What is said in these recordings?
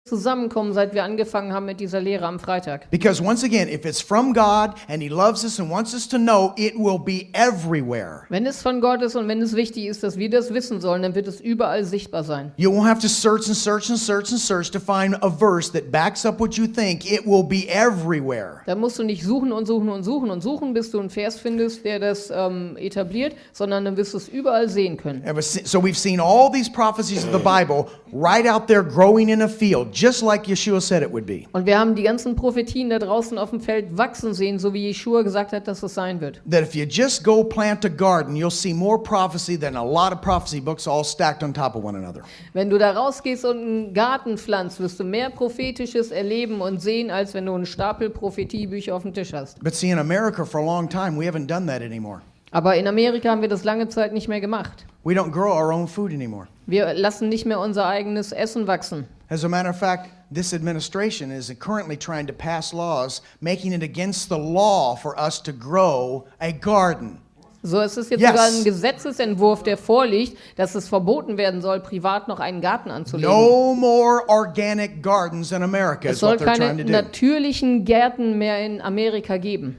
zusammenkommen, seit wir angefangen haben mit dieser Lehre am Freitag. Because once again, if it's from God and He loves us and wants us to know, it will be everywhere. Wenn es von Gott ist und wenn es wichtig ist, dass wir das wissen sollen, dann wird es überall sichtbar sein. You won't have to search and search and search and search to find a verse that backs up what you think. It will be everywhere. Da musst du nicht suchen und suchen und suchen und suchen, bis du einen Vers findest, der das etabliert, sondern dann wirst du es überall sehen können. So we've seen all these prophecies of the Bible right out there growing in a field, just like Yeshua said it would be. Und wir haben die ganzen Prophetien da draußen auf dem Feld wachsen sehen, so wie Jeschua gesagt hat, dass es sein wird. That if you just go plant a garden, you'll see more prophecy than a lot of prophecy books all stacked on top of one another. Wenn du da rausgehst und einen Garten pflanzt, wirst du mehr Prophetisches erleben und sehen, als wenn du einen Stapel Prophetiebücher auf dem Tisch hast. But see, in America for a long time, we haven't done that anymore. Aber in Amerika haben wir das lange Zeit nicht mehr gemacht. We don't grow our own food anymore. Wir lassen nicht mehr unser eigenes Essen wachsen. As a matter of fact, this administration is currently trying to pass laws making it against the law for us to grow a garden. So, es ist jetzt Yes. sogar ein Gesetzesentwurf, der vorliegt, dass es verboten werden soll, privat noch einen Garten anzulegen. No more organic gardens in America Es is soll what they're keine trying to do. natürlichen Gärten mehr in Amerika geben.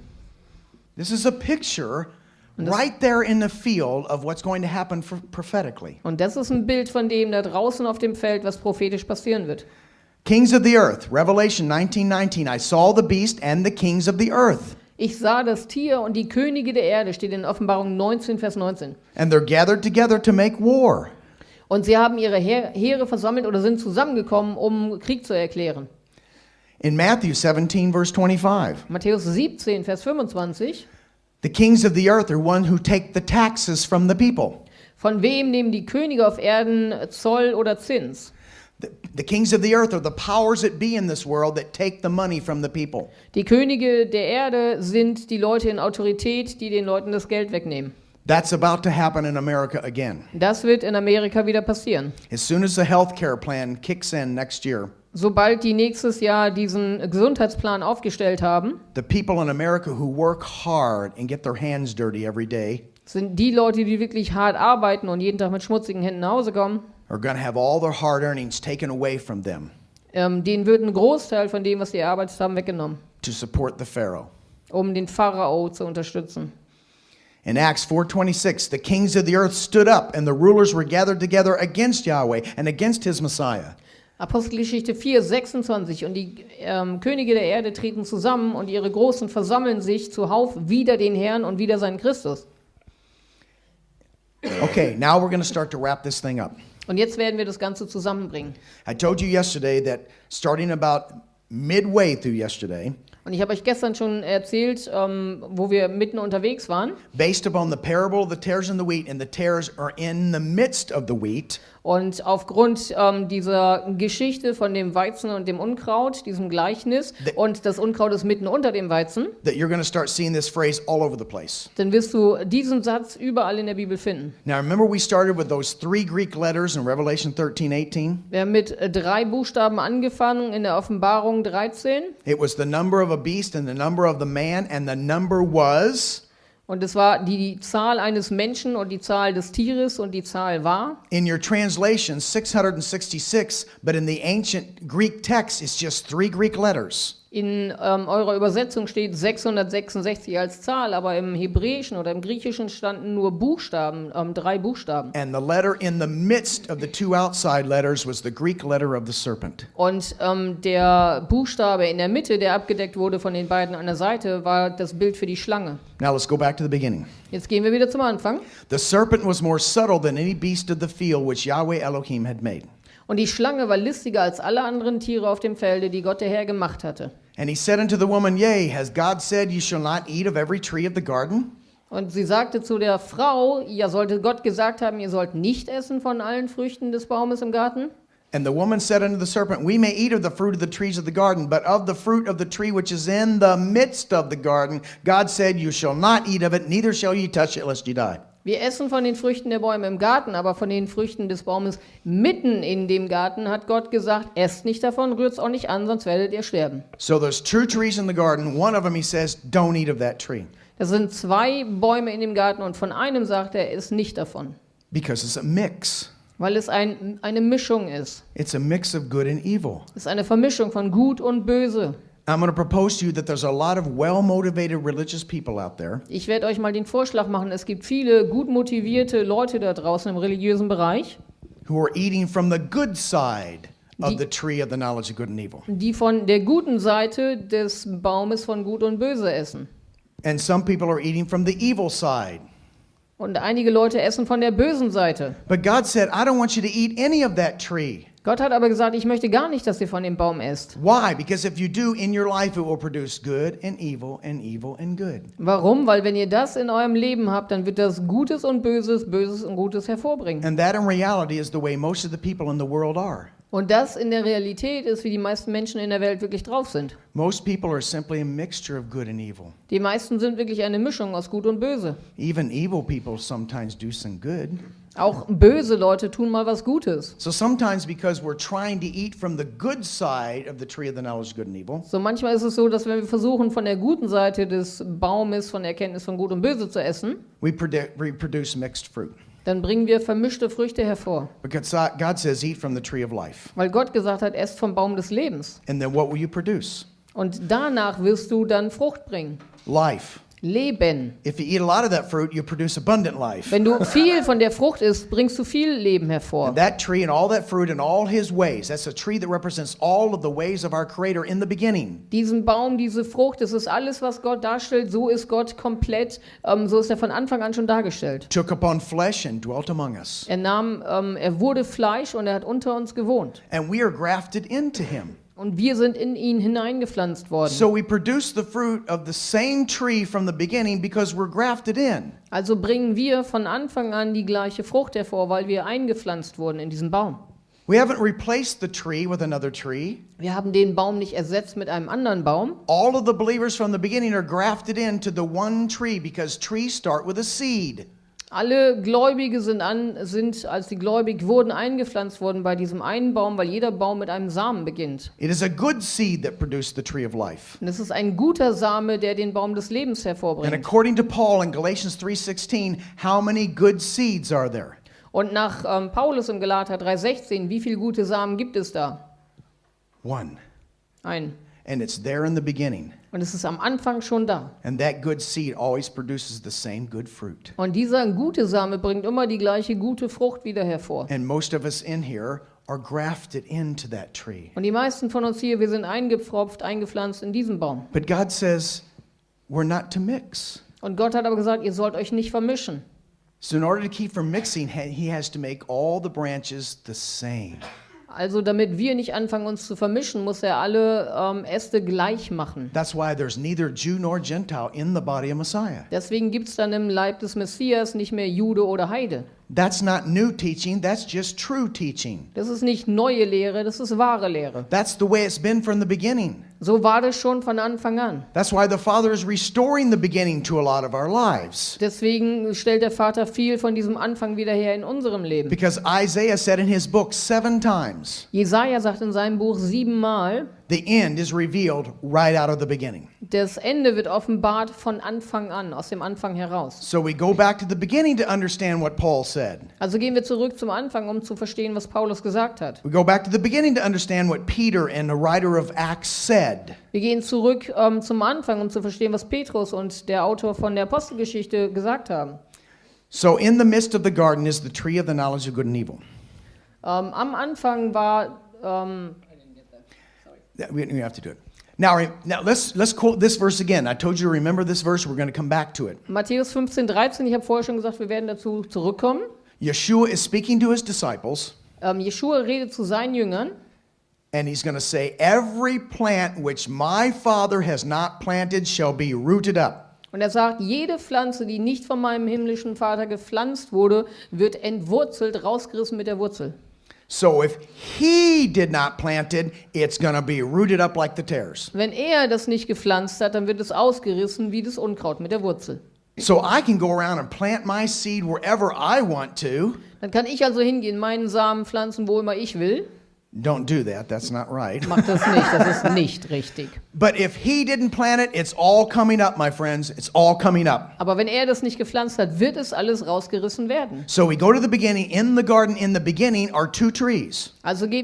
This is a picture right there in the field of what's going to happen prophetically. Und das ist ein Bild von dem da draußen auf dem Feld, was prophetisch passieren wird. Kings of the earth, Revelation 19:19. I saw the beast and the kings of the earth. Ich sah das Tier und die Könige der Erde, steht in Offenbarung 19, Vers 19. And they're gathered together to make war. Und sie haben ihre Heere versammelt oder sind zusammengekommen, um Krieg zu erklären. In Matthew 17, verse 25. Matthäus 17, Vers 25. The kings of the earth are one who take the taxes from the people. Von wem nehmen die Könige auf Erden Zoll oder Zins? The kings of the earth are the powers that be in this world that take the money from the people. Die Könige der Erde sind die Leute in Autorität, die den Leuten das Geld wegnehmen. That's about to happen in America again. Das wird in Amerika wieder passieren. As soon as the health care plan kicks in next year, Sobald die nächstes Jahr diesen Gesundheitsplan aufgestellt haben, the people in America who work hard and get their hands dirty every day sind die Leute, die wirklich hart arbeiten und jeden Tag mit schmutzigen Händen nach Hause kommen, are going to have all their hard earnings taken away from them denen wird ein Großteil von dem, was sie erarbeitet haben, weggenommen, to support the Pharaoh. um den Pharao zu unterstützen. In Acts 4:26, the kings of the earth stood up and the rulers were gathered together against Yahweh and against his Messiah. Apostelgeschichte 4, 26. Und die Könige der Erde treten zusammen und ihre Großen versammeln sich zuhauf wider den Herrn und wider seinen Christus. Okay, now we're going to start to wrap this thing up. Und jetzt werden wir das Ganze zusammenbringen. I told you yesterday that starting about midway through yesterday, Und ich habe euch gestern schon erzählt, wo wir mitten unterwegs waren. based upon the parable of the tares and the wheat, and the tares are in the midst of the wheat, Und aufgrund dieser Geschichte von dem Weizen und dem Unkraut, diesem Gleichnis, und das Unkraut ist mitten unter dem Weizen, that you're going to start seeing this phrase all over the place. dann wirst du diesen Satz überall in der Bibel finden. Now remember we started with those 3 Greek letters in Revelation 13:18? Wir haben mit 3 Buchstaben angefangen in der Offenbarung 13. It was the number of a beast and the number of the man, and the number was, Und es war die Zahl eines Menschen und die Zahl des Tieres und die Zahl war. in your translation, 666, but in the ancient Greek text, it's just 3 Greek letters. In eurer Übersetzung steht 666 als Zahl, aber im Hebräischen oder im Griechischen standen nur Buchstaben, 3 Buchstaben. And the letter in the midst of the 2 outside letters was the Greek letter of the serpent. Und der Buchstabe in der Mitte, der abgedeckt wurde von den beiden an der Seite, war das Bild für die Schlange. Now let's go back to the beginning. Jetzt gehen wir wieder zum Anfang. The serpent was more subtle than any beast of the field which Yahweh Elohim had made. Und die Schlange war listiger als alle anderen Tiere auf dem Felde, die Gott der Herr gemacht hatte. And he said unto the woman, Yea, has God said, You shall not eat of every tree of the garden? Und sie sagte zu der Frau, ja, sollte Gott gesagt haben, ihr sollt nicht essen von allen Früchten des Baumes im Garten? And the woman said unto the serpent, We may eat of the fruit of the trees of the garden, but of the fruit of the tree which is in the midst of the garden, God said, You shall not eat of it, neither shall ye touch it, lest ye die. Wir essen von den Früchten der Bäume im Garten, aber von den Früchten des Baumes mitten in dem Garten hat Gott gesagt, esst nicht davon, rührt's auch nicht an, sonst werdet ihr sterben. So there's 2 trees in the garden. One of them, he says, don't eat of that tree. Das sind 2 Bäume in dem Garten und von einem sagt er, isst nicht davon. Because it's a mix. Weil es eine Mischung ist. It's a mix of good and evil. Es ist eine Vermischung von Gut und Böse. I'm going to propose to you that there's a lot of well-motivated religious people out there Ich werde euch mal den Vorschlag machen, es gibt viele gut motivierte Leute da draußen im religiösen Bereich, who are eating from the good side of Die- the tree of the knowledge of good and evil. die von der guten Seite des Baumes von Gut und Böse essen. And some people are eating from the evil side. Und einige Leute essen von der bösen Seite. But God said, I don't want you to eat any of that tree. Gott hat aber gesagt, ich möchte gar nicht, dass ihr von dem Baum esst. Why? Because if you do, in your life it will produce good and evil and evil and good. Warum? Weil wenn ihr das in eurem Leben habt, dann wird das Gutes und Böses, Böses und Gutes hervorbringen. And that in reality is the way most of the people in the world are. Und das in der Realität ist, wie die meisten Menschen in der Welt wirklich drauf sind. Most people are simply a mixture of good and evil. Die meisten sind wirklich eine Mischung aus Gut und Böse. Even evil people sometimes do some good. Auch böse Leute tun mal was Gutes. So sometimes because we're trying to eat from the good side of the tree of the knowledge of good and evil, So manchmal ist es so, dass wenn wir versuchen, von der guten Seite des Baumes, von der Erkenntnis von Gut und Böse zu essen, we produce mixed fruit. dann bringen wir vermischte Früchte hervor. Because God says, eat from the tree of life. Weil Gott gesagt hat, esst vom Baum des Lebens. And then what will you produce? Und danach wirst du dann Frucht bringen. Life. Leben. If you eat a lot of that fruit, you produce abundant life. Wenn du viel von der Frucht isst, bringst du viel Leben hervor. And that tree and all that fruit and all his ways, that's a tree that represents all of the ways of our Creator in the beginning. Diesen Baum, diese Frucht, das ist alles, was Gott darstellt. So ist Gott komplett, so ist er von Anfang an schon dargestellt. Took upon flesh and dwelt among us. Er wurde Fleisch und er hat unter uns gewohnt. And we are grafted into him. Und wir sind in ihn hineingepflanzt worden. So we produce the fruit of the same tree from the beginning because we're grafted in. Also bringen wir von Anfang an die gleiche Frucht hervor, weil wir eingepflanzt wurden in diesen Baum. We haven't replaced the tree with another tree. Wir haben den Baum nicht ersetzt mit einem anderen Baum. All of the believers from the beginning are grafted into the one tree because trees start with a seed. Alle Gläubige sind, als die gläubig wurden, eingepflanzt worden bei diesem einen Baum, weil jeder Baum mit einem Samen beginnt. It is a good seed that produced the tree of life. Und es ist ein guter Same, der den Baum des Lebens And hervorbringt. according to Paul in Galatians 3:16, how many good seeds are there? Und nach Paulus im Galater 3,16, wie viele gute Samen gibt es da? One. Ein. And it's there in the beginning. Und es ist am Anfang schon da. And that good seed always produces the same good fruit. Und dieser gute Same bringt immer die gleiche gute Frucht wieder hervor. And most of us in here are grafted into that tree. Und die meisten von uns hier, wir sind eingepfropft, eingepflanzt in diesen Baum. But God says we're not to mix. Und Gott hat aber gesagt, ihr sollt euch nicht vermischen. So in order to keep from mixing, he has to make all the branches the same. Also damit wir nicht anfangen, uns zu vermischen, muss er alle Äste gleich machen. That's why there's neither Jew nor Gentile in the body of Messiah. Deswegen gibt es dann im Leib des Messias nicht mehr Jude oder Heide. That's not new teaching, that's just true teaching. Das ist nicht neue Lehre, das ist wahre Lehre. That's the way it's been from the beginning. So war das schon von Anfang an. That's why the Father is restoring the beginning to a lot of our lives. Deswegen stellt der Vater viel von diesem Anfang wieder her in unserem Leben. Because Isaiah said in his book 7 times, Jesaja sagt in seinem Buch 7-mal, the end is revealed right out of the beginning. das Ende wird offenbart von Anfang an, aus dem Anfang heraus. So we go back to the beginning to understand what Paul said. Also gehen wir zurück zum Anfang, um zu verstehen, was Paulus gesagt hat. We go back to the beginning to understand what Peter and the writer of Acts said. Wir gehen zurück zum Anfang, um zu verstehen, was Petrus und der Autor von der Apostelgeschichte gesagt haben. So in the midst of the garden is the tree of the knowledge of good and evil. Am Anfang war We have to do it. Now let's quote this verse again. I told you to remember this verse. We're going to come back to it. Matthäus 15,13. Ich habe vorher schon gesagt, wir werden dazu zurückkommen. Yeshua is speaking to his disciples, Jeschua redet zu seinen Jüngern and he's going to say, every plant which my Father has not planted shall be rooted up. und er sagt, jede Pflanze, die nicht von meinem himmlischen Vater gepflanzt wurde, wird entwurzelt, rausgerissen mit der Wurzel. So if he did not plant it, it's going to be rooted up like the tares. Wenn er das nicht gepflanzt hat, dann wird es ausgerissen wie das Unkraut mit der Wurzel. So I can go around and plant my seed wherever I want to, Dann kann ich also hingehen, meinen Samen pflanzen, wo immer ich will. Don't do that. That's not right. Macht das nicht, das ist nicht richtig. But if he didn't plant it, it's all coming up, my friends. It's all coming up. Aber wenn er das nicht gepflanzt hat, wird es alles rausgerissen werden. So we go to the beginning. In the garden, in the beginning are two trees. Also gehen